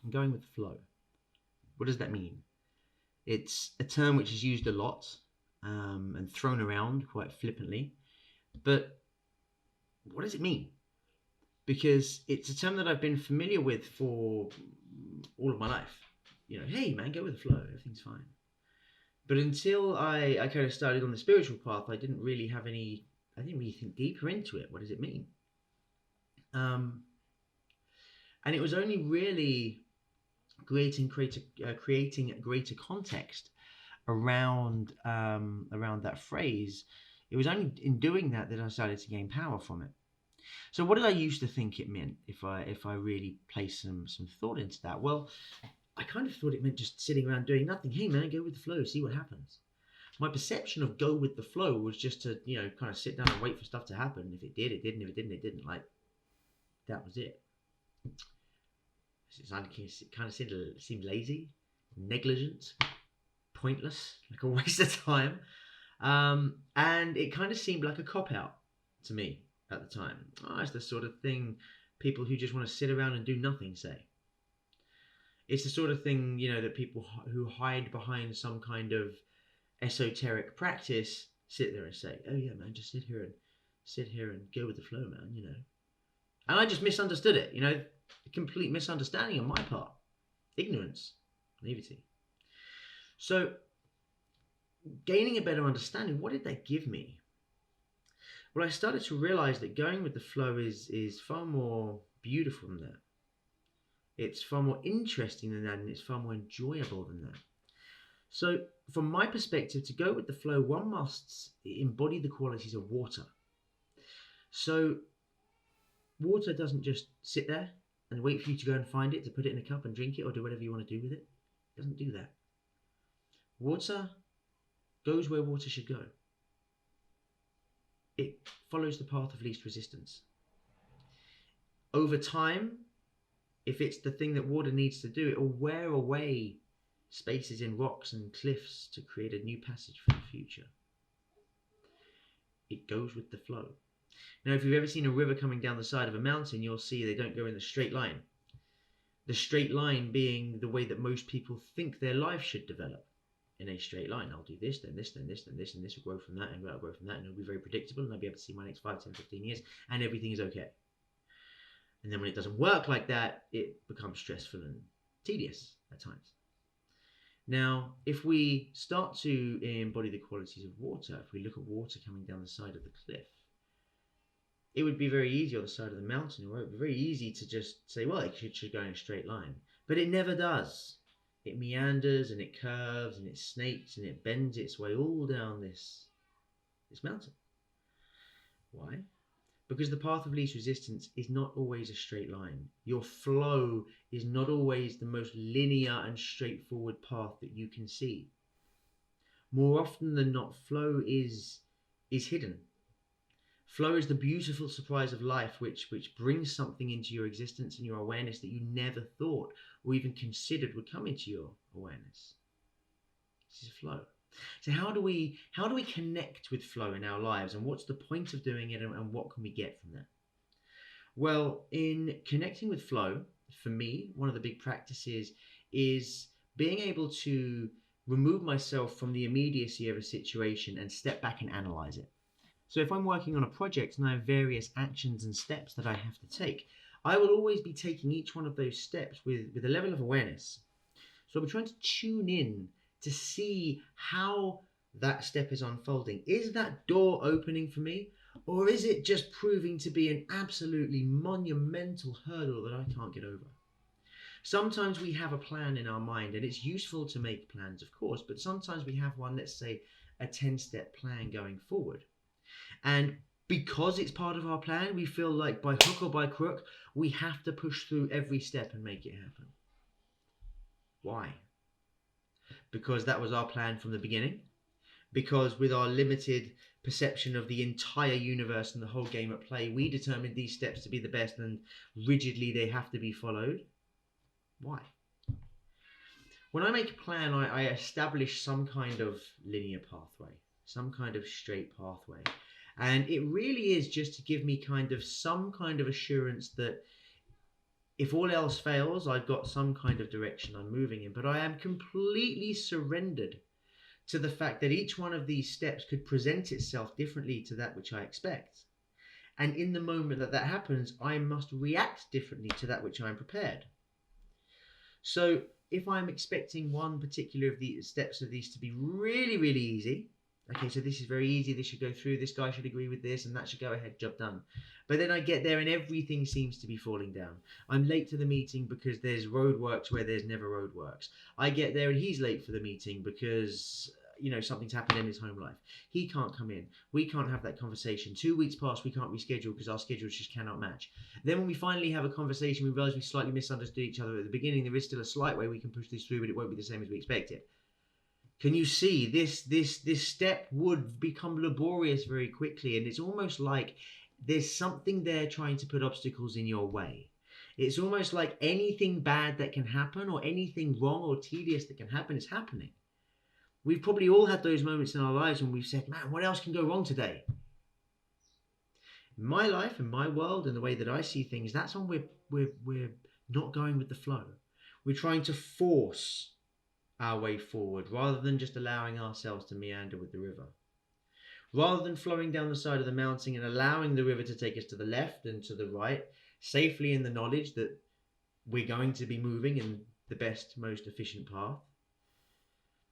I'm going with the flow. What does that mean? It's a term which is used a lot and thrown around quite flippantly. But what does it mean? Because it's a term that I've been familiar with for all of my life. Hey man, go with the flow, everything's fine. But until I kind of started on the spiritual path, I didn't really think deeper into it. What does it mean? Um, and it was only really creating greater context around that phrase. It was only in doing that I started to gain power from it. So what did I used to think it meant if I really place some thought into that? Well, I kind of thought it meant just sitting around doing nothing. Hey man, go with the flow, see what happens. My perception of go with the flow was just to, kind of sit down and wait for stuff to happen. If it did, it did, and if it didn't, it didn't. Like, that was it. It kind of seemed lazy, negligent, pointless, like a waste of time. And it kind of seemed like a cop out to me at the time. Oh, it's the sort of thing people who just want to sit around and do nothing say. It's the sort of thing, that people who hide behind some kind of esoteric practice sit there and say, "Oh yeah, man, just sit here and go with the flow, man." And I just misunderstood it. A complete misunderstanding on my part, ignorance, naivety. So, gaining a better understanding, what did that give me? Well, I started to realize that going with the flow is far more beautiful than that. It's far more interesting than that, and it's far more enjoyable than that. So, from my perspective, to go with the flow, one must embody the qualities of water. So, water doesn't just sit there and wait for you to go and find it, to put it in a cup and drink it or do whatever you want to do with it. It doesn't do that. Water goes where water should go. It follows the path of least resistance. Over time, if it's the thing that water needs to do, it will wear away spaces in rocks and cliffs to create a new passage for the future. It goes with the flow. Now, if you've ever seen a river coming down the side of a mountain, you'll see they don't go in a straight line. The straight line being the way that most people think their life should develop. In a straight line, I'll do this, then this, then this, then this, and this will grow from that, and I'll grow from that, and it'll be very predictable, and I'll be able to see my next 5, 10, 15 years, and everything is okay. And then when it doesn't work like that, it becomes stressful and tedious at times. Now, if we start to embody the qualities of water, if we look at water coming down the side of the cliff, it would be very easy on the side of the mountain. It would be very easy to just say, well, it should go in a straight line. But it never does. It meanders and it curves and it snakes and it bends its way all down this mountain. Why? Because the path of least resistance is not always a straight line. Your flow is not always the most linear and straightforward path that you can see. More often than not, flow is hidden. Flow is the beautiful surprise of life which brings something into your existence and your awareness that you never thought or even considered would come into your awareness. This is flow. So how do we connect with flow in our lives, and what's the point of doing it, and what can we get from that? Well, in connecting with flow, for me, one of the big practices is being able to remove myself from the immediacy of a situation and step back and analyze it. So if I'm working on a project and I have various actions and steps that I have to take, I will always be taking each one of those steps with a level of awareness. So I'll be trying to tune in to see how that step is unfolding. Is that door opening for me? Or is it just proving to be an absolutely monumental hurdle that I can't get over? Sometimes we have a plan in our mind, and it's useful to make plans, of course, but sometimes we have one, let's say a 10-step plan going forward. And because it's part of our plan, we feel like by hook or by crook, we have to push through every step and make it happen. Why? Because that was our plan from the beginning? Because with our limited perception of the entire universe and the whole game at play, we determined these steps to be the best and rigidly they have to be followed? Why? When I make a plan, I establish some kind of linear pathway, some kind of straight pathway. And it really is just to give me some kind of assurance that if all else fails, I've got some kind of direction I'm moving in, but I am completely surrendered to the fact that each one of these steps could present itself differently to that which I expect. And in the moment that that happens, I must react differently to that which I'm prepared. So if I'm expecting one particular of the steps of these to be really, really easy, okay, so this is very easy, this should go through, this guy should agree with this, and that should go ahead, job done. But then I get there and everything seems to be falling down. I'm late to the meeting because there's roadworks where there's never roadworks. I get there and he's late for the meeting because something's happened in his home life. He can't come in. We can't have that conversation. 2 weeks pass, we can't reschedule because our schedules just cannot match. Then when we finally have a conversation, we realize we slightly misunderstood each other at the beginning. There is still a slight way we can push this through, but it won't be the same as we expected. Can you see this step would become laborious very quickly, and it's almost like there's something there trying to put obstacles in your way. It's almost like anything bad that can happen or anything wrong or tedious that can happen is happening. We've probably all had those moments in our lives when we've said, man, what else can go wrong today? In my life, in my world, in the way that I see things, that's when we're not going with the flow. We're trying to force our way forward rather than just allowing ourselves to meander with the river. Rather than flowing down the side of the mountain and allowing the river to take us to the left and to the right, safely in the knowledge that we're going to be moving in the best, most efficient path.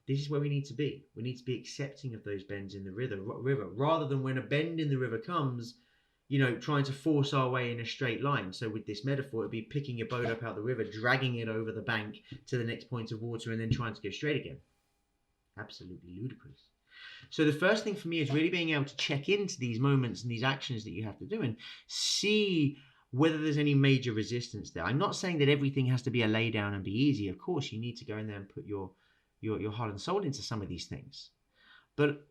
This is where we need to be. We need to be accepting of those bends in the river, rather than when a bend in the river comes, trying to force our way in a straight line. So with this metaphor, it'd be picking your boat up out the river, dragging it over the bank to the next point of water, and then trying to go straight again. Absolutely ludicrous. So the first thing for me is really being able to check into these moments and these actions that you have to do and see whether there's any major resistance there. I'm not saying that everything has to be a lay down and be easy. Of course, you need to go in there and put your heart and soul into some of these things. But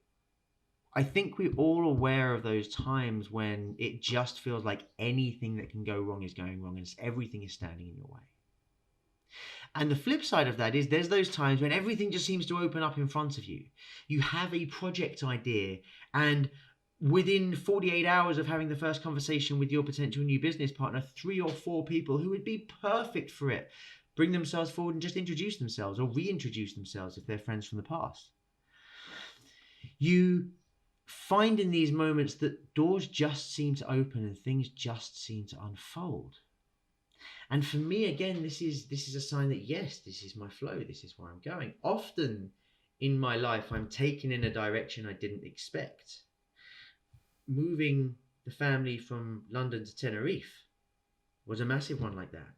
I think we're all aware of those times when it just feels like anything that can go wrong is going wrong and everything is standing in your way. And the flip side of that is there's those times when everything just seems to open up in front of you. You have a project idea, and within 48 hours of having the first conversation with your potential new business partner, 3 or 4 people who would be perfect for it bring themselves forward and just introduce themselves or reintroduce themselves if they're friends from the past. You find in these moments that doors just seem to open and things just seem to unfold. And for me, again, this is a sign that yes, this is my flow, this is where I'm going. Often in my life, I'm taken in a direction I didn't expect. Moving the family from London to Tenerife was a massive one like that.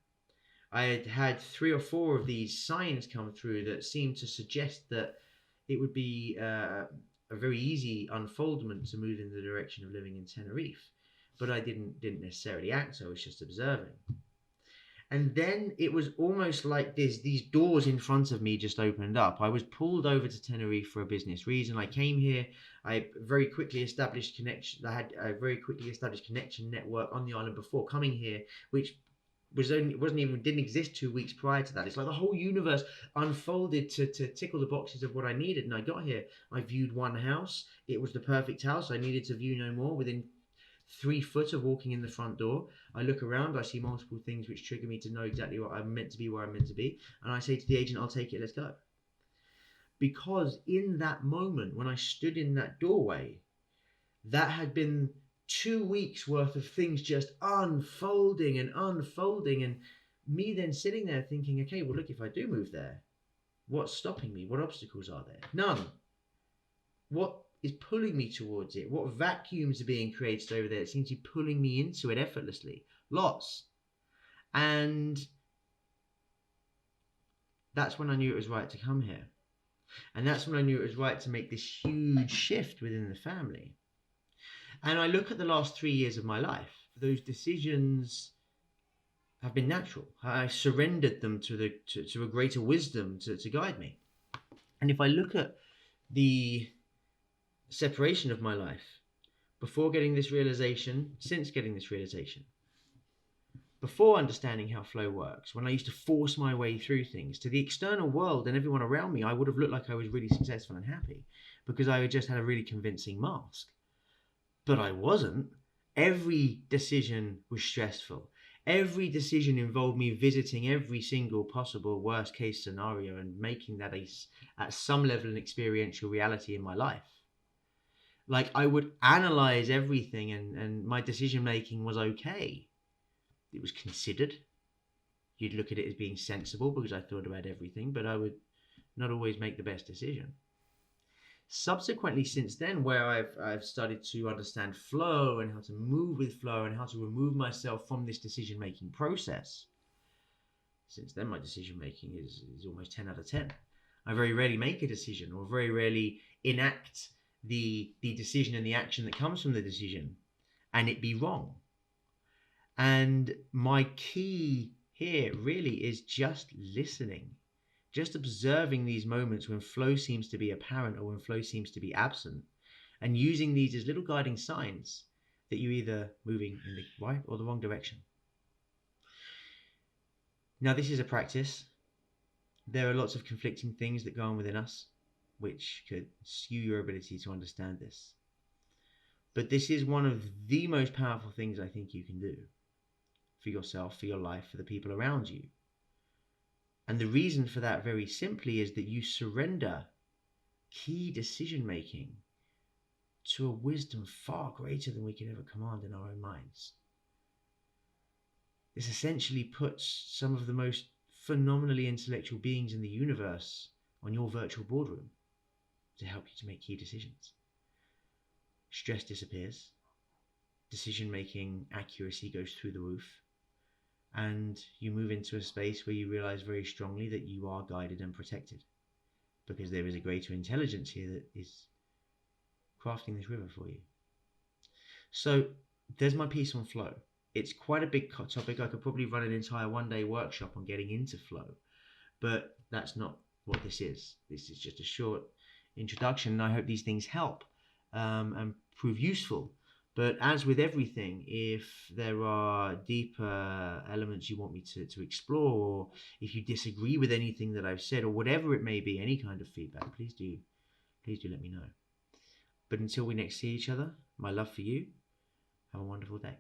I had had 3 or 4 of these signs come through that seemed to suggest that it would be a very easy unfoldment to move in the direction of living in Tenerife. But I didn't necessarily act, I was just observing. And then it was almost like these doors in front of me just opened up. I was pulled over to Tenerife for a business reason. I came here. I very quickly established connection. I had a very quickly established connection network on the island before coming here, which didn't exist 2 weeks prior to that. It's like the whole universe unfolded to tickle the boxes of what I needed. And I got here. I viewed one house. It was the perfect house. I needed to view no more. Within 3 foot of walking in the front door, I look around, I see multiple things which trigger me to know exactly what I'm meant to be, where I'm meant to be, and I say to the agent, I'll take it, let's go. Because in that moment, when I stood in that doorway, that had been 2 weeks worth of things just unfolding, and me then sitting there thinking, okay, well look, if I do move there, what's stopping me? What obstacles are there? None. What is pulling me towards it? What vacuums are being created over there that seem to be pulling me into it effortlessly? Lots. And that's when I knew it was right to come here. And that's when I knew it was right to make this huge shift within the family. And I look at the last 3 years of my life. Those decisions have been natural. I surrendered them to a greater wisdom to guide me. And if I look at the separation of my life, before getting this realization, since getting this realization, before understanding how flow works, when I used to force my way through things to the external world and everyone around me, I would have looked like I was really successful and happy because I just had a really convincing mask. But I wasn't. Every decision was stressful. Every decision involved me visiting every single possible worst case scenario and making that at some level an experiential reality in my life. Like, I would analyze everything, and my decision making was okay. It was considered. You'd look at it as being sensible because I thought about everything, but I would not always make the best decision. Subsequently, since then, where I've started to understand flow and how to move with flow and how to remove myself from this decision making process, since then my decision making is almost 10 out of 10. I very rarely make a decision or very rarely enact the decision and the action that comes from the decision and it be wrong. And my key here really is just listening. Just observing these moments when flow seems to be apparent or when flow seems to be absent, and using these as little guiding signs that you're either moving in the right or the wrong direction. Now, this is a practice. There are lots of conflicting things that go on within us, which could skew your ability to understand this. But this is one of the most powerful things I think you can do for yourself, for your life, for the people around you. And the reason for that, very simply, is that you surrender key decision making to a wisdom far greater than we can ever command in our own minds. This essentially puts some of the most phenomenally intellectual beings in the universe on your virtual boardroom to help you to make key decisions. Stress disappears, decision making accuracy goes through the roof, and you move into a space where you realize very strongly that you are guided and protected, because there is a greater intelligence here that is crafting this river for you. So there's my piece on flow. It's quite a big topic. I could probably run an entire one-day workshop on getting into flow, but that's not what this is. This is just a short introduction, and I hope these things help and prove useful. But as with everything, if there are deeper elements you want me to explore, or if you disagree with anything that I've said, or whatever it may be, any kind of feedback, please do let me know. But until we next see each other, my love for you, have a wonderful day.